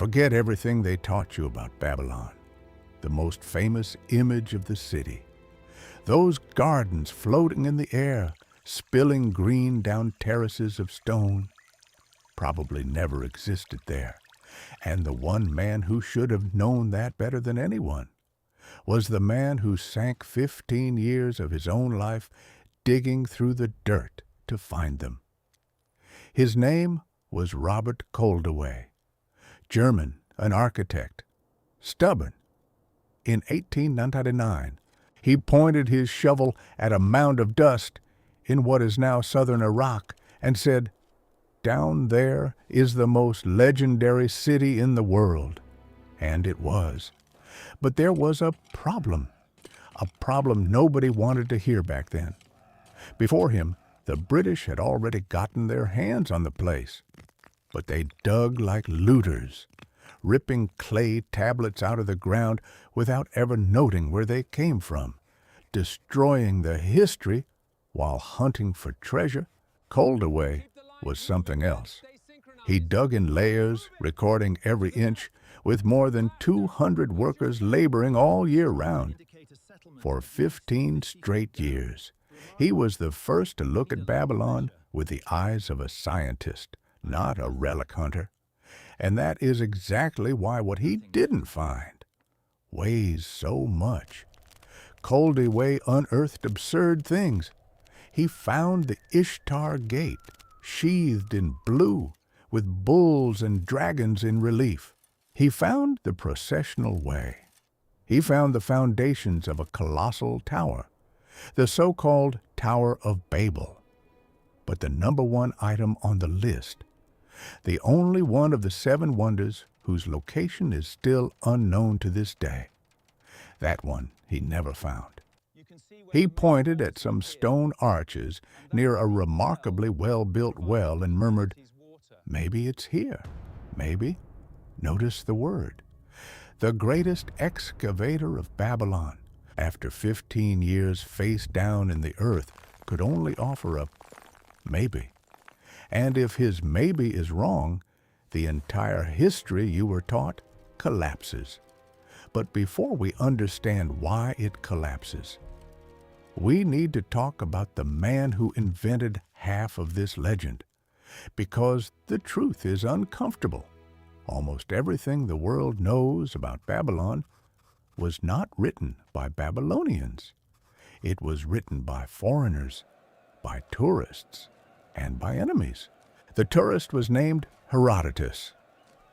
Forget everything they taught you about Babylon, the most famous image of the city. Those gardens floating in the air, spilling green down terraces of stone, probably never existed there. And the one man who should have known that better than anyone was the man who sank 15 years of his own life digging through the dirt to find them. His name was Robert Koldewey, German, an architect, stubborn. In 1899, he pointed his shovel at a mound of dust in what is now southern Iraq and said, "Down there is the most legendary city in the world." And it was. But there was a problem nobody wanted to hear back then. Before him, the British had already gotten their hands on the place. But they dug like looters, ripping clay tablets out of the ground without ever noting where they came from, destroying the history while hunting for treasure. Koldewey was something else. He dug in layers, recording every inch, with more than 200 workers laboring all year round. For 15 straight years, he was the first to look at Babylon with the eyes of a scientist, not a relic hunter. And that is exactly why what he didn't find weighs so much. Koldewey unearthed absurd things. He found the Ishtar Gate, sheathed in blue, with bulls and dragons in relief. He found the processional way. He found the foundations of a colossal tower, the so-called Tower of Babel. But the number one item on the list, the only one of the 7 wonders whose location is still unknown to this day, that one he never found. He pointed at some stone arches near a remarkably well-built well and murmured, "Maybe it's here, maybe." Notice the word. The greatest excavator of Babylon, after 15 years face down in the earth, could only offer a maybe. And if his maybe is wrong, the entire history you were taught collapses. But before we understand why it collapses, we need to talk about the man who invented half of this legend, because the truth is uncomfortable. Almost everything the world knows about Babylon was not written by Babylonians. It was written by foreigners, by tourists, and by enemies. The tourist was named Herodotus,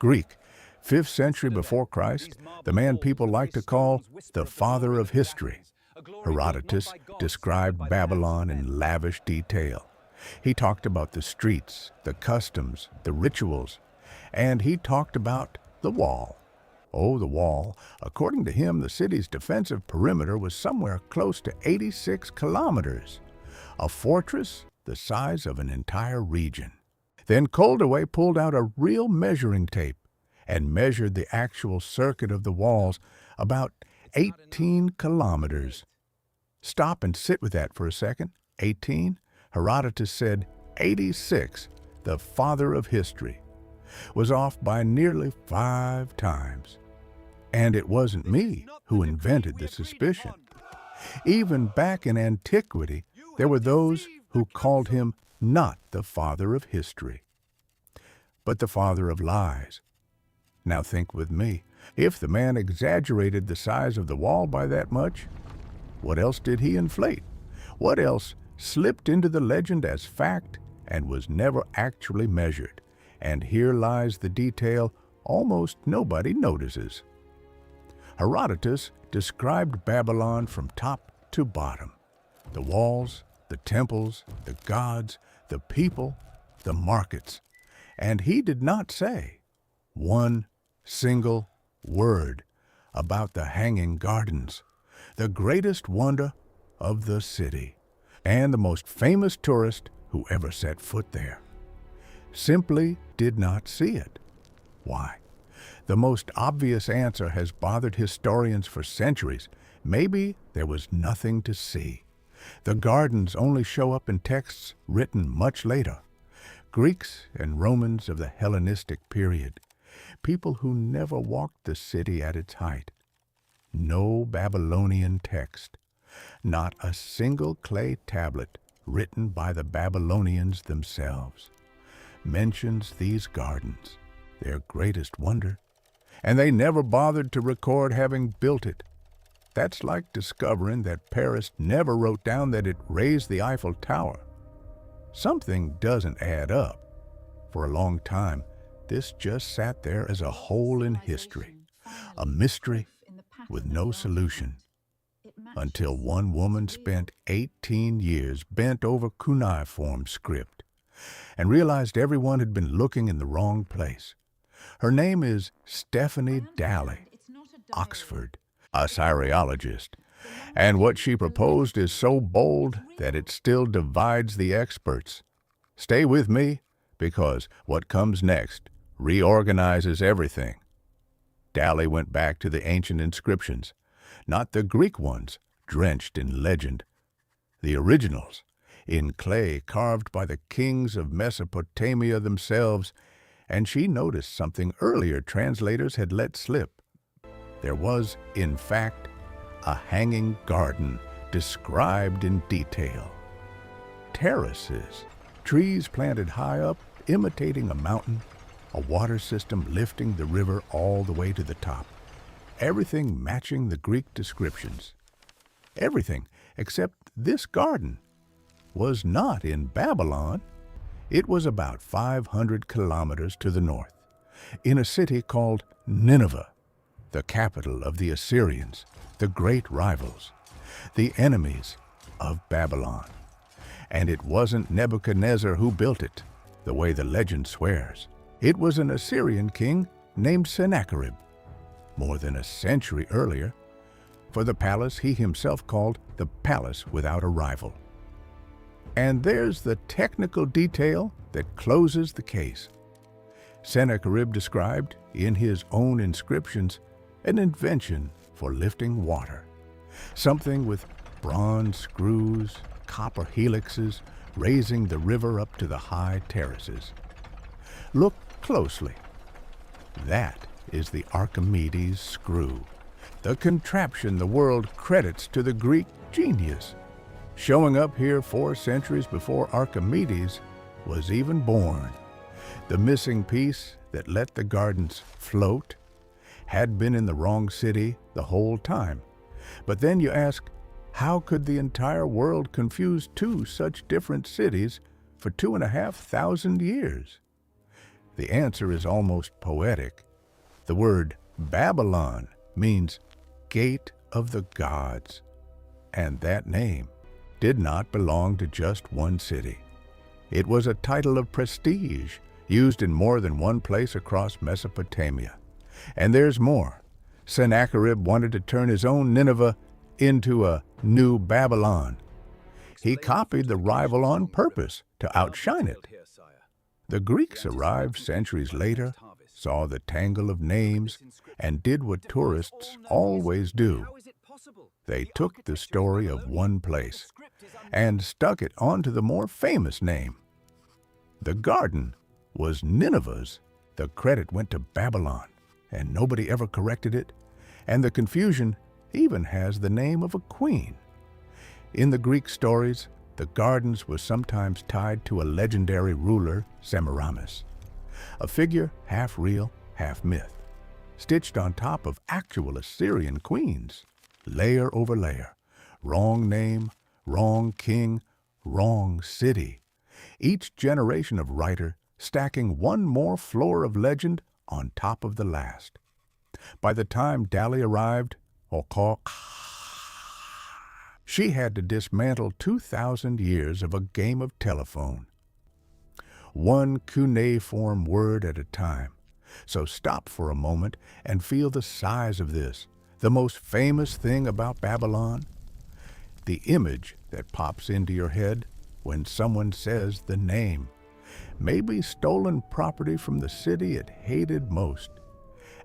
Greek, 5th century before Christ, the man people like to call the father of history. Herodotus described Babylon in lavish detail. He talked about the streets, the customs, the rituals, and he talked about the wall. Oh, the wall. According to him, the city's defensive perimeter was somewhere close to 86 kilometers, a fortress the size of an entire region. Then Koldewey pulled out a real measuring tape and measured the actual circuit of the walls, about 18 kilometers. Stop and sit with that for a second. 18? Herodotus said 86, the father of history, was off by nearly 5 times. And it wasn't me who invented the suspicion. Even back in antiquity, there were those who called him not the father of history, but the father of lies. Now think with me. If the man exaggerated the size of the wall by that much, what else did he inflate? What else slipped into the legend as fact and was never actually measured? And here lies the detail almost nobody notices. Herodotus described Babylon from top to bottom. The walls, the temples, the gods, the people, the markets. And he did not say one single word about the hanging gardens, the greatest wonder of the city, and the most famous tourist who ever set foot there. Simply did not see it. Why? The most obvious answer has bothered historians for centuries. Maybe there was nothing to see. The gardens only show up in texts written much later. Greeks and Romans of the Hellenistic period. people who never walked the city at its height. No Babylonian text, not a single clay tablet written by the Babylonians themselves, mentions these gardens, their greatest wonder, and they never bothered to record having built it. That's like discovering that Paris never wrote down that it raised the Eiffel Tower. Something doesn't add up. For a long time, this just sat there as a hole in history, a mystery with no solution, until one woman spent 18 years bent over cuneiform script and realized everyone had been looking in the wrong place. Her name is Stephanie Daly, Oxford, a archaeologist, and what she proposed is so bold that it still divides the experts. Stay with me, because what comes next reorganizes everything. Daly went back to the ancient inscriptions, not the Greek ones drenched in legend, the originals, in clay carved by the kings of Mesopotamia themselves, and she noticed something earlier translators had let slip. There was, in fact, a hanging garden described in detail. Terraces, trees planted high up, imitating a mountain, a water system lifting the river all the way to the top. Everything matching the Greek descriptions. Everything except this garden was not in Babylon. It was about 500 kilometers to the north, in a city called Nineveh, the capital of the Assyrians, the great rivals, the enemies of Babylon. And it wasn't Nebuchadnezzar who built it, the way the legend swears. It was an Assyrian king named Sennacherib, more than a century earlier, for the palace he himself called the Palace Without a Rival. And there's the technical detail that closes the case. Sennacherib described, in his own inscriptions, an invention for lifting water, something with bronze screws, copper helixes, raising the river up to the high terraces. Look closely. That is the Archimedes screw, the contraption the world credits to the Greek genius, showing up here 4 centuries before Archimedes was even born. The missing piece that let the gardens float had been in the wrong city the whole time. But then you ask, how could the entire world confuse 2 such different cities for 2,500 years? The answer is almost poetic. The word Babylon means Gate of the Gods, and that name did not belong to just one city. It was a title of prestige used in more than one place across Mesopotamia. And there's more. Sennacherib wanted to turn his own Nineveh into a new Babylon. He copied the rival on purpose to outshine it. The Greeks arrived centuries later, saw the tangle of names, and did what tourists always do. They took the story of one place and stuck it onto the more famous name. The garden was Nineveh's. The credit went to Babylon, and nobody ever corrected it, and the confusion even has the name of a queen. In the Greek stories, the gardens were sometimes tied to a legendary ruler, Semiramis, a figure half real, half myth, stitched on top of actual Assyrian queens, layer over layer, wrong name, wrong king, wrong city. Each generation of writer stacking one more floor of legend on top of the last. By the time Daly arrived, she had to dismantle 2,000 years of a game of telephone, one cuneiform word at a time. So stop for a moment and feel the size of this, the most famous thing about Babylon. The image that pops into your head when someone says the name, maybe stolen property from the city it hated most.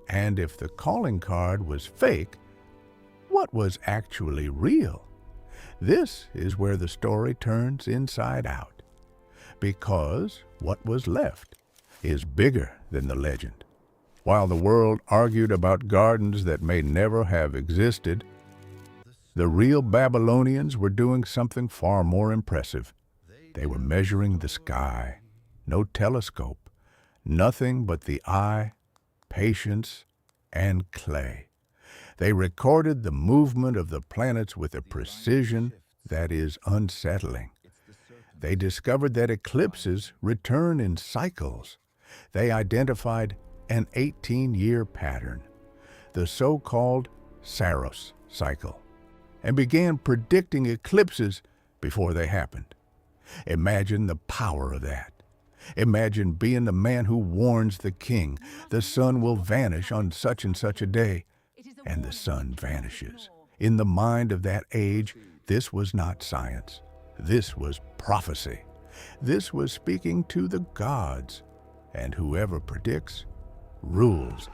And if the calling card was fake, what was actually real? This is where the story turns inside out, because what was left is bigger than the legend. While the world argued about gardens that may never have existed, the real Babylonians were doing something far more impressive. They were measuring the sky. No telescope, nothing but the eye, patience, and clay. They recorded the movement of the planets with a precision that is unsettling. They discovered that eclipses return in cycles. They identified an 18-year pattern, the so-called Saros cycle, and began predicting eclipses before they happened. Imagine the power of that. Imagine being the man who warns the king, the sun will vanish on such and such a day, and the sun vanishes. In the mind of that age, this was not science. This was prophecy. This was speaking to the gods, and whoever predicts rules.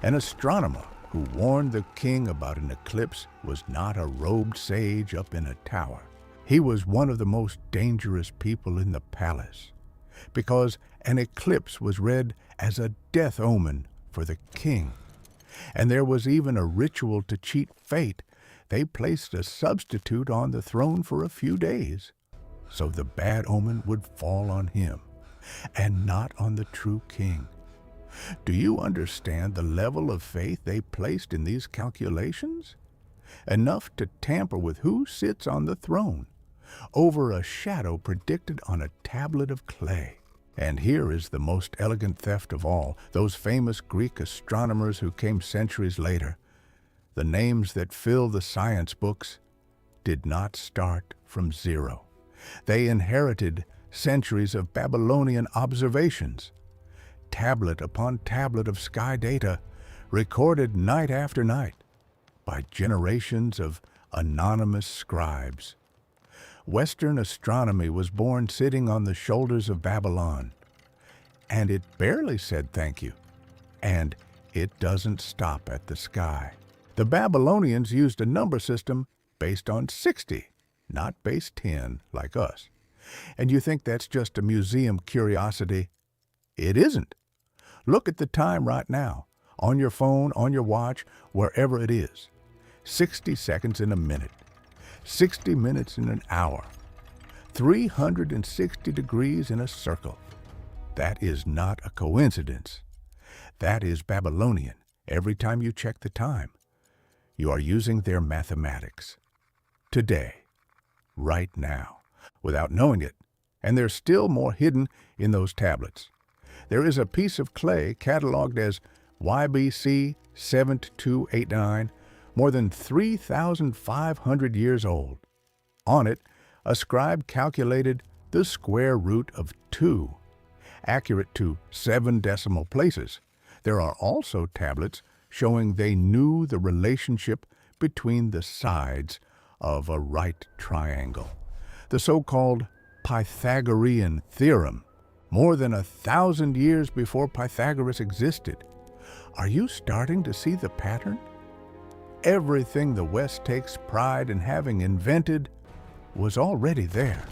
An astronomer who warned the king about an eclipse was not a robed sage up in a tower. He was one of the most dangerous people in the palace, because an eclipse was read as a death omen for the king. And there was even a ritual to cheat fate. They placed a substitute on the throne for a few days, so the bad omen would fall on him, and not on the true king. Do you understand the level of faith they placed in these calculations? Enough to tamper with who sits on the throne, over a shadow predicted on a tablet of clay. And here is the most elegant theft of all, those famous Greek astronomers who came centuries later. The names that fill the science books did not start from zero. They inherited centuries of Babylonian observations, tablet upon tablet of sky data, recorded night after night by generations of anonymous scribes. Western astronomy was born sitting on the shoulders of Babylon, and it barely said thank you, and it doesn't stop at the sky. The Babylonians used a number system based on 60, not base 10 like us. And you think that's just a museum curiosity? It isn't. Look at the time right now, on your phone, on your watch, wherever it is. 60 seconds in a minute. 60 minutes in an hour, 360 degrees in a circle. That is not a coincidence. That is Babylonian. Every time you check the time, you are using their mathematics. Today, right now, without knowing it, and there's still more hidden in those tablets. There is a piece of clay cataloged as YBC 7289, more than 3,500 years old. On it, a scribe calculated the square root of 2, accurate to 7 decimal places. There are also tablets showing they knew the relationship between the sides of a right triangle, the so-called Pythagorean theorem, more than 1,000 years before Pythagoras existed. Are you starting to see the pattern? Everything the West takes pride in having invented was already there.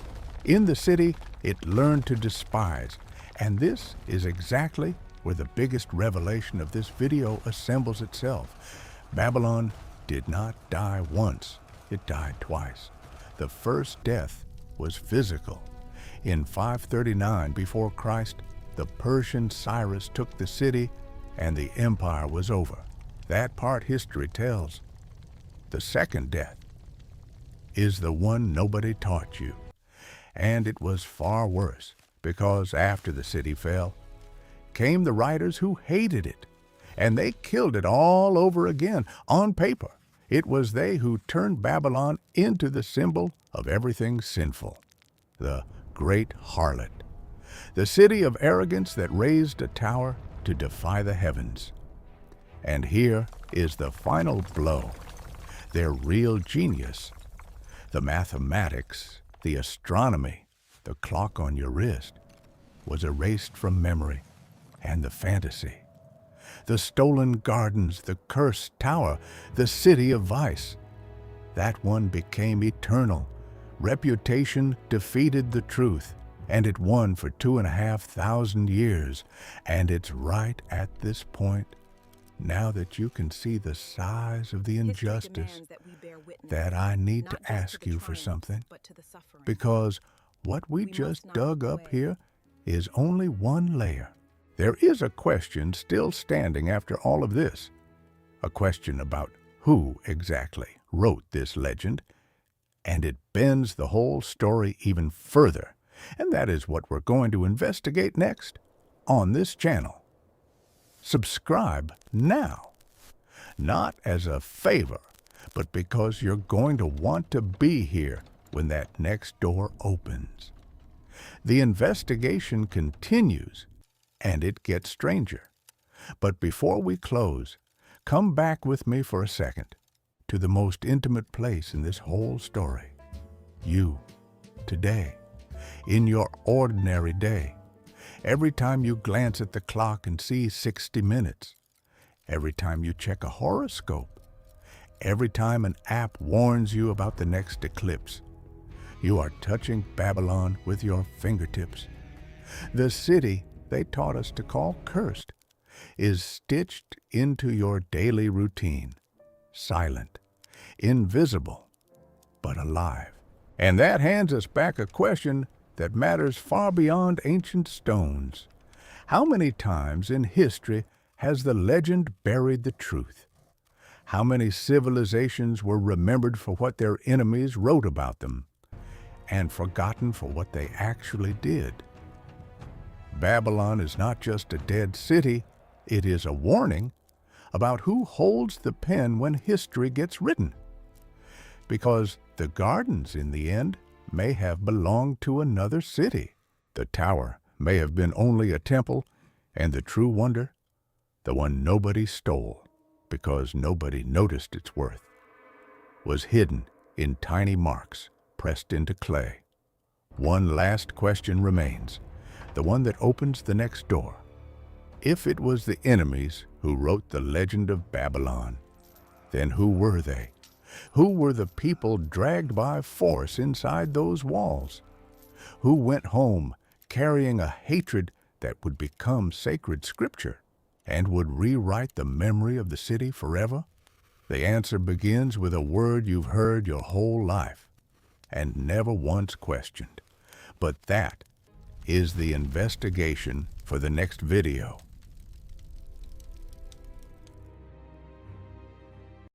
In the city, it learned to despise. And this is exactly where the biggest revelation of this video assembles itself. Babylon did not die once, it died twice. The first death was physical. In 539 before Christ, the Persian Cyrus took the city and the empire was over. That part history tells. The second death is the one nobody taught you. And it was far worse, because after the city fell, came the writers who hated it, and they killed it all over again on paper. It was they who turned Babylon into the symbol of everything sinful, the great harlot, the city of arrogance that raised a tower to defy the heavens. And here is the final blow. Their real genius, the mathematics, the astronomy, the clock on your wrist, was erased from memory, and the fantasy. The stolen gardens, the cursed tower, the city of vice. That one became eternal. Reputation defeated the truth. and it won for 2,500 years. And it's right at this point, now that you can see the size of the injustice, that I need to ask you for something, because what we just dug up here is only one layer. There is a question still standing after all of this, a question about who exactly wrote this legend, and it bends the whole story even further, and that is what we're going to investigate next on this channel. Subscribe now, not as a favor, but because you're going to want to be here when that next door opens. The investigation continues, and it gets stranger. But before we close, come back with me for a second to the most intimate place in this whole story. You, today, in your ordinary day, every time you glance at the clock and see 60 minutes, every time you check a horoscope, every time an app warns you about the next eclipse, you are touching Babylon with your fingertips. The city they taught us to call cursed is stitched into your daily routine, silent, invisible, but alive. And that hands us back a question that matters far beyond ancient stones. How many times in history has the legend buried the truth? How many civilizations were remembered for what their enemies wrote about them, and forgotten for what they actually did? Babylon is not just a dead city, it is a warning about who holds the pen when history gets written. Because the gardens, in the end, may have belonged to another city. The tower may have been only a temple, and the true wonder, the one nobody stole because nobody noticed its worth, was hidden in tiny marks pressed into clay. One last question remains, the one that opens the next door. If it was the enemies who wrote the legend of Babylon, then who were they? Who were the people dragged by force inside those walls? Who went home carrying a hatred that would become sacred scripture and would rewrite the memory of the city forever? The answer begins with a word you've heard your whole life and never once questioned. But that is the investigation for the next video.